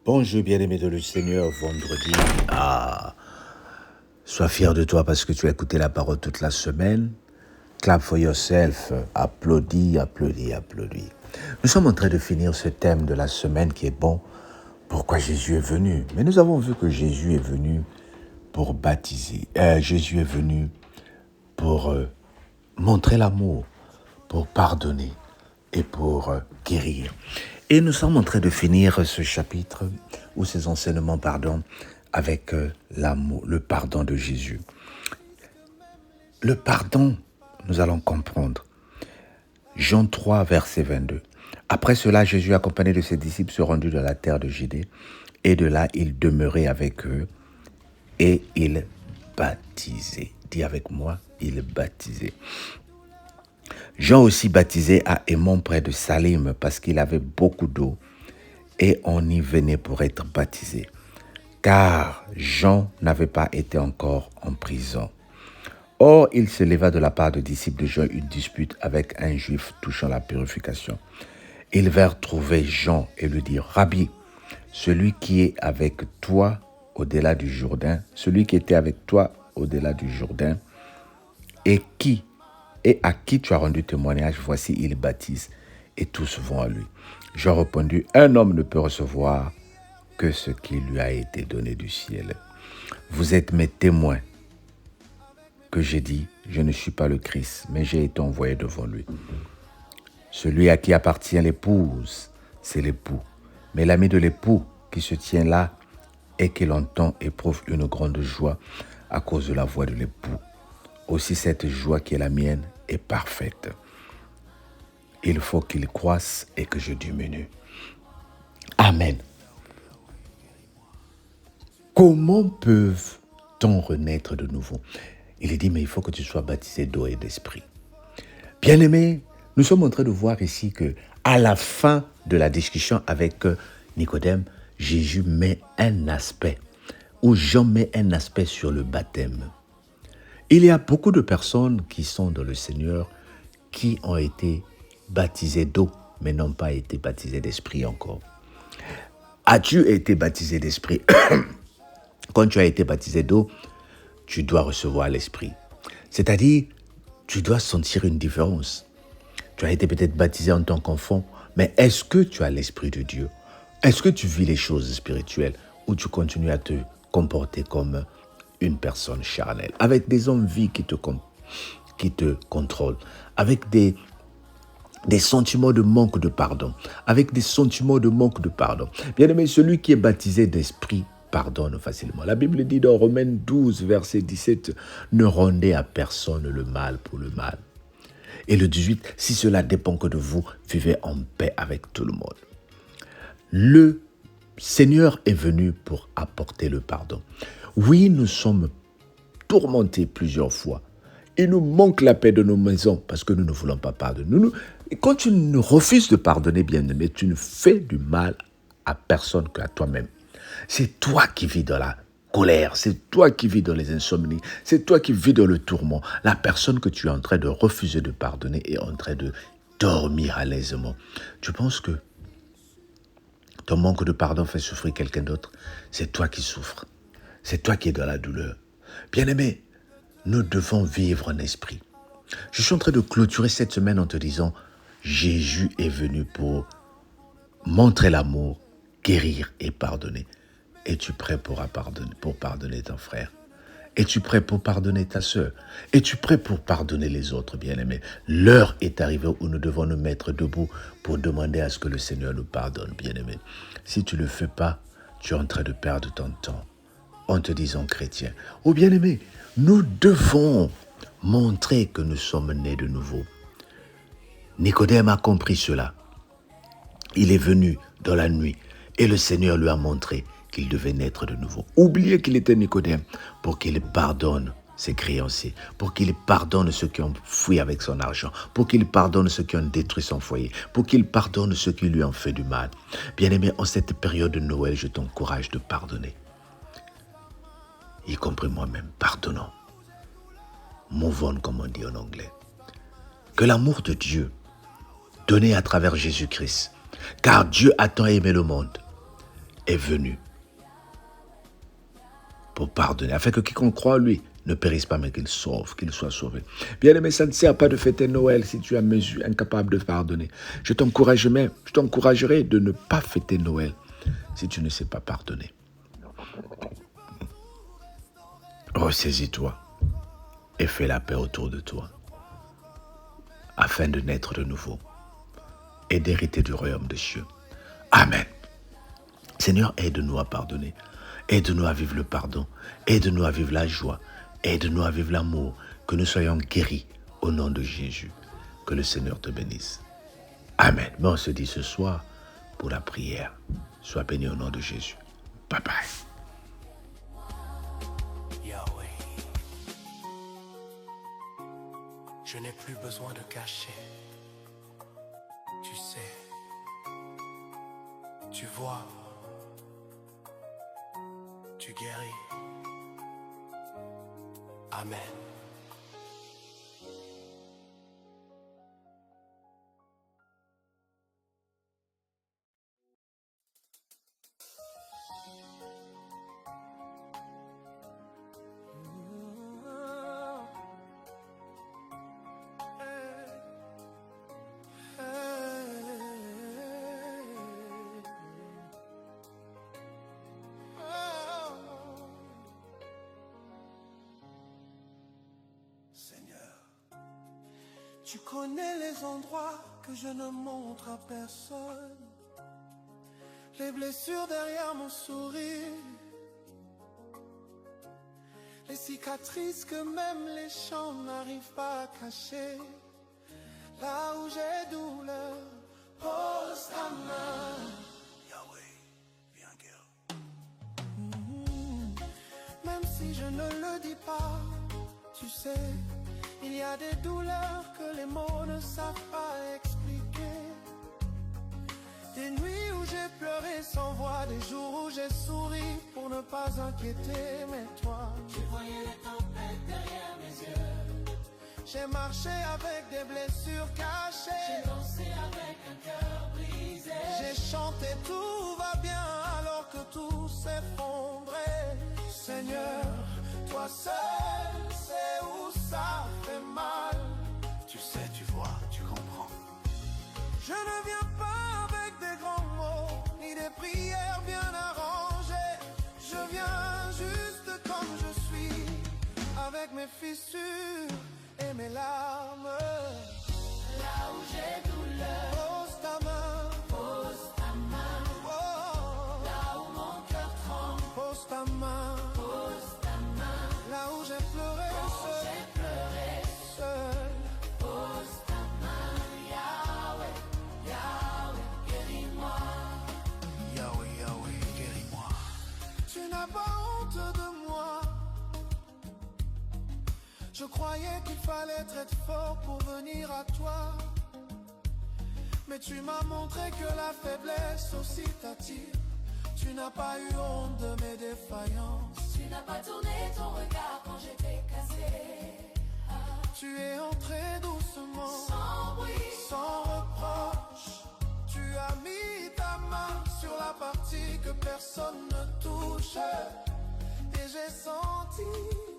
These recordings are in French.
Bonjour bien-aimé de le Seigneur, vendredi. Sois fier de toi parce que tu as écouté la parole toute la semaine. Clap for yourself, applaudis, applaudis, applaudis. Nous sommes en train de finir ce thème de la semaine qui est bon. Pourquoi Jésus est venu? Mais nous avons vu que Jésus est venu pour baptiser. Jésus est venu pour montrer l'amour, pour pardonner et pour guérir. Et nous sommes en train de finir ce chapitre, ou ces enseignements, avec l'amour, le pardon de Jésus. Le pardon, nous allons comprendre. Jean 3, verset 22. Après cela, Jésus, accompagné de ses disciples, se rendit dans la terre de Judée, et de là, il demeurait avec eux, et il baptisait. Dis avec moi, il baptisait. Jean aussi baptisait à Hémon près de Salim parce qu'il avait beaucoup d'eau et on y venait pour être baptisé, car Jean n'avait pas été encore en prison. Or, il se leva de la part des disciples de Jean une dispute avec un juif touchant la purification. Ils vinrent trouver Jean et lui dirent: Rabbi, celui qui est avec toi au-delà du Jourdain, celui qui était avec toi au-delà du Jourdain, et à qui tu as rendu témoignage, voici, il baptise, et tous vont à lui. Jean répondit: un homme ne peut recevoir que ce qui lui a été donné du ciel. Vous êtes mes témoins que j'ai dit, je ne suis pas le Christ, mais j'ai été envoyé devant lui. Celui à qui appartient l'épouse, c'est l'époux. Mais l'ami de l'époux qui se tient là et qui l'entend éprouve une grande joie à cause de la voix de l'époux. Aussi cette joie qui est la mienne est parfaite. Il faut qu'il croisse et que je diminue. Amen. Comment peuvent-on renaître de nouveau? Il est dit, mais il faut que tu sois baptisé d'eau et d'esprit. Bien-aimés, nous sommes en train de voir ici que à la fin de la discussion avec Nicodème, Jésus met un aspect, ou Jean met un aspect sur le baptême. Il y a beaucoup de personnes qui sont dans le Seigneur qui ont été baptisées d'eau, mais n'ont pas été baptisées d'esprit encore. As-tu été baptisé d'esprit? Quand tu as été baptisé d'eau, tu dois recevoir l'esprit. C'est-à-dire, tu dois sentir une différence. Tu as été peut-être baptisé en tant qu'enfant, mais est-ce que tu as l'esprit de Dieu? Est-ce que tu vis les choses spirituelles ou tu continues à te comporter comme une personne charnelle, avec des envies qui te contrôlent, avec des sentiments de manque de pardon, avec des sentiments de manque de pardon. Bien-aimé, celui qui est baptisé d'esprit pardonne facilement. La Bible dit dans Romains 12, verset 17, « Ne rendez à personne le mal pour le mal. » Et le 18, « Si cela dépend que de vous, vivez en paix avec tout le monde. » Le Seigneur est venu pour apporter le pardon. Oui, nous sommes tourmentés plusieurs fois. Il nous manque la paix de nos maisons parce que nous ne voulons pas pardonner. Et quand tu nous refuses de pardonner, bien-aimé, tu ne fais du mal à personne qu'à toi-même. C'est toi qui vis dans la colère, c'est toi qui vis dans les insomnies, c'est toi qui vis dans le tourment. La personne que tu es en train de refuser de pardonner est en train de dormir à l'aisement. Tu penses que ton manque de pardon fait souffrir quelqu'un d'autre? C'est toi qui souffres. C'est toi qui es dans la douleur. Bien-aimé, nous devons vivre en esprit. Je suis en train de clôturer cette semaine en te disant, Jésus est venu pour montrer l'amour, guérir et pardonner. Es-tu prêt pour pardonner ton frère? Es-tu prêt pour pardonner ta sœur? Es-tu prêt pour pardonner les autres, bien-aimés? L'heure est arrivée où nous devons nous mettre debout pour demander à ce que le Seigneur nous pardonne, bien-aimés. Si tu ne le fais pas, tu es en train de perdre ton temps en te disant chrétien. Oh bien-aimé, nous devons montrer que nous sommes nés de nouveau. Nicodème a compris cela. Il est venu dans la nuit et le Seigneur lui a montré qu'il devait naître de nouveau. Oubliez qu'il était Nicodème pour qu'il pardonne ses créanciers, pour qu'il pardonne ceux qui ont fui avec son argent, pour qu'il pardonne ceux qui ont détruit son foyer, pour qu'il pardonne ceux qui lui ont fait du mal. Bien-aimé, en cette période de Noël, je t'encourage de pardonner. Y compris moi-même, pardonnons. Move on, comme on dit en anglais. Que l'amour de Dieu, donné à travers Jésus-Christ, car Dieu a tant aimé le monde, est venu pour pardonner, afin que quiconque croit en lui ne périsse pas, mais qu'il qu'il soit sauvé. Bien-aimé, ça ne sert pas de fêter Noël si tu es incapable de pardonner. Je t'encouragerai de ne pas fêter Noël si tu ne sais pas pardonner. Ressaisis-toi et fais la paix autour de toi, afin de naître de nouveau et d'hériter du royaume des cieux. Amen. Seigneur, aide-nous à pardonner. Aide-nous à vivre le pardon. Aide-nous à vivre la joie. Aide-nous à vivre l'amour. Que nous soyons guéris au nom de Jésus. Que le Seigneur te bénisse. Amen. Mais on se dit ce soir pour la prière. Sois béni au nom de Jésus. Bye bye. Yahweh, je n'ai plus besoin de cacher. Tu sais, tu vois, tu guéris. Amen. Tu connais les endroits que je ne montre à personne, les blessures derrière mon sourire, les cicatrices que même les chants n'arrivent pas à cacher. Là où j'ai douleur, pose ta main. Yahweh, viens guérir. Même si je ne le dis pas, tu sais, il y a des douleurs que les mots ne savent pas expliquer. Des nuits où j'ai pleuré sans voix, des jours où j'ai souri pour ne pas inquiéter. Mais toi, tu voyais les tempêtes derrière mes yeux. J'ai marché avec des blessures cachées. J'ai dansé avec un cœur brisé. J'ai chanté tout va bien alors que tout s'effondrait. Seigneur, toi seul sais où ça fait mal. Tu sais, tu vois, tu comprends. Je ne viens pas avec des grands mots, ni des prières bien arrangées. Je viens juste comme je suis, avec mes fissures et mes larmes. Là où j'ai douleur, pose ta main. Pose ta main. Oh. Là où mon cœur tremble, pose ta main. Pose ta main. Là où j'ai pleuré seul, pose ta main. Yahweh, Yahweh, guéris-moi. Yahweh, Yahweh, guéris-moi. Tu n'as pas honte de moi. Je croyais qu'il fallait être fort pour venir à toi, mais tu m'as montré que la faiblesse aussi t'attire. Tu n'as pas eu honte de mes défaillances. Tu n'as pas tourné ton regard quand j'étais cassé. Tu es entré doucement, Sans bruit, sans reproche. Tu as mis ta main sur la partie que personne ne touche. Et j'ai senti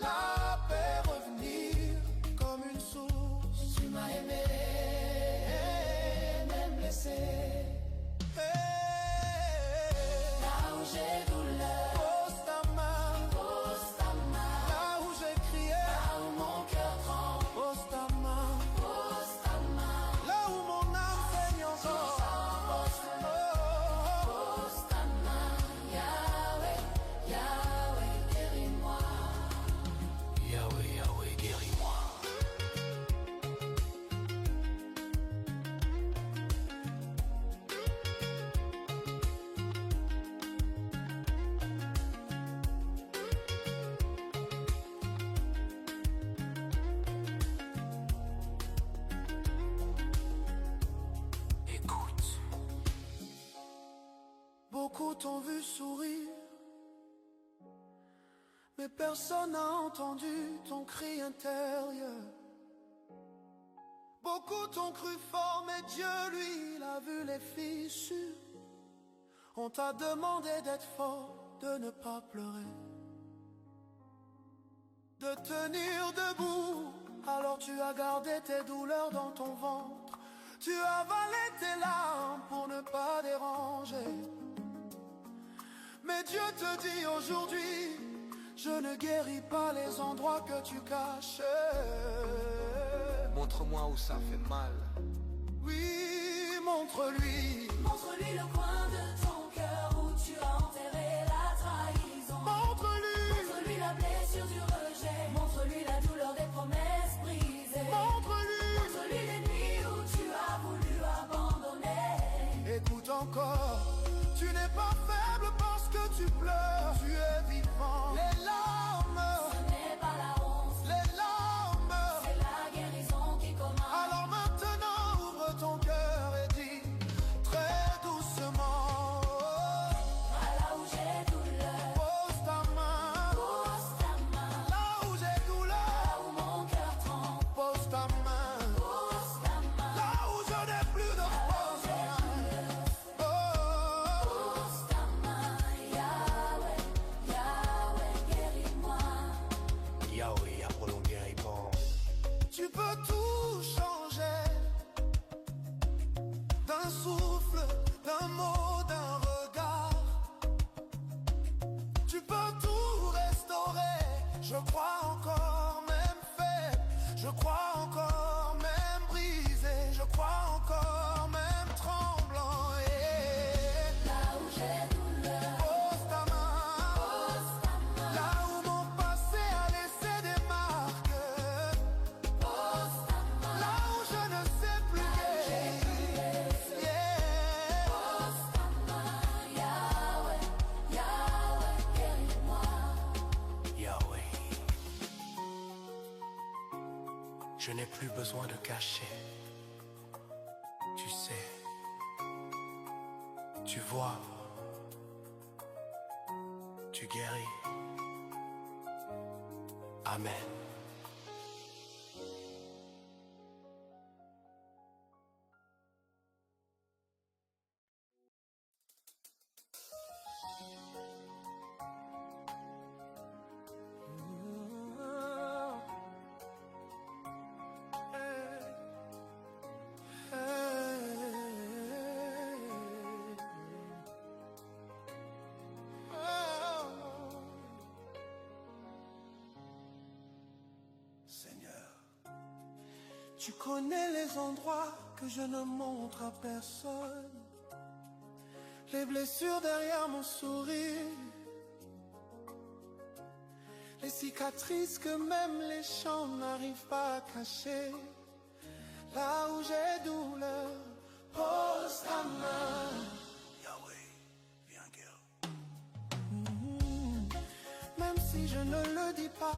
la paix revenir comme une source. tu m'as aimé, même blessé. Là où j'ai douleur, Pose ta main. pose ta main. Là où j'ai crié, Là où mon cœur tremble, pose ta main. pose ta main. Là où mon âme saigne encore, Pose ta main. Yahweh, Yahweh, guéris-moi. Yahweh, Yahweh, guéris-moi. Écoute. Beaucoup t'ont vu sourire, mais personne n'a entendu ton cri intérieur. Beaucoup t'ont cru fort, mais Dieu, lui, il a vu les fissures. On t'a demandé d'être fort, de ne pas pleurer, de tenir debout. Alors tu as gardé tes douleurs dans ton ventre. Tu as avalé tes larmes pour ne pas déranger. Mais Dieu te dit aujourd'hui, je ne guéris pas les endroits que tu caches. Montre-moi où ça fait mal. Oui, montre-lui. Montre-lui le coin de ton cœur où tu as enterré la trahison. Montre-lui. Montre-lui la blessure du rejet. Montre-lui la douleur des promesses brisées. Montre-lui. Montre-lui les nuits où tu as voulu abandonner. Écoute encore, tu n'es pas faible parce que tu pleures. Tu es vivant. Les larmes, Ce n'est pas la honte, les larmes. c'est la guérison qui commence. Alors maintenant ouvre ton cœur et dis très doucement. Là où j'ai douleur, Pose ta main. pose ta main. Là où j'ai douleur, Là où mon cœur tremble, pose ta main. pose ta main. Là où je n'ai plus de force. Oh, Pose ta main, Yahweh, Yahweh, guéris-moi. Yahweh a prolongé répond. tu peux tout changer. D'un souffle, d'un mot, d'un regard. Tu peux tout restaurer. Je crois encore même faible. Je crois encore même brisé. Je crois encore même tremblant. Là où j'ai douleur, Pose ta main. pose ta main. Là où mon passé a laissé des marques. Pose ta main. Là où je ne sais plus guérir. Yeah. Pose ta main, Yahweh, Yahweh, guéris-moi. Yahweh. Je n'ai plus besoin de cacher. Tu sais. Tu vois. Tu guéris. Amen. Seigneur, tu connais les endroits que je ne montre à personne, les blessures derrière mon sourire, les cicatrices que même les chants n'arrivent pas à cacher. Là où j'ai douleur, pose ta main. Yahweh, viens guérir. Même si je ne le dis pas.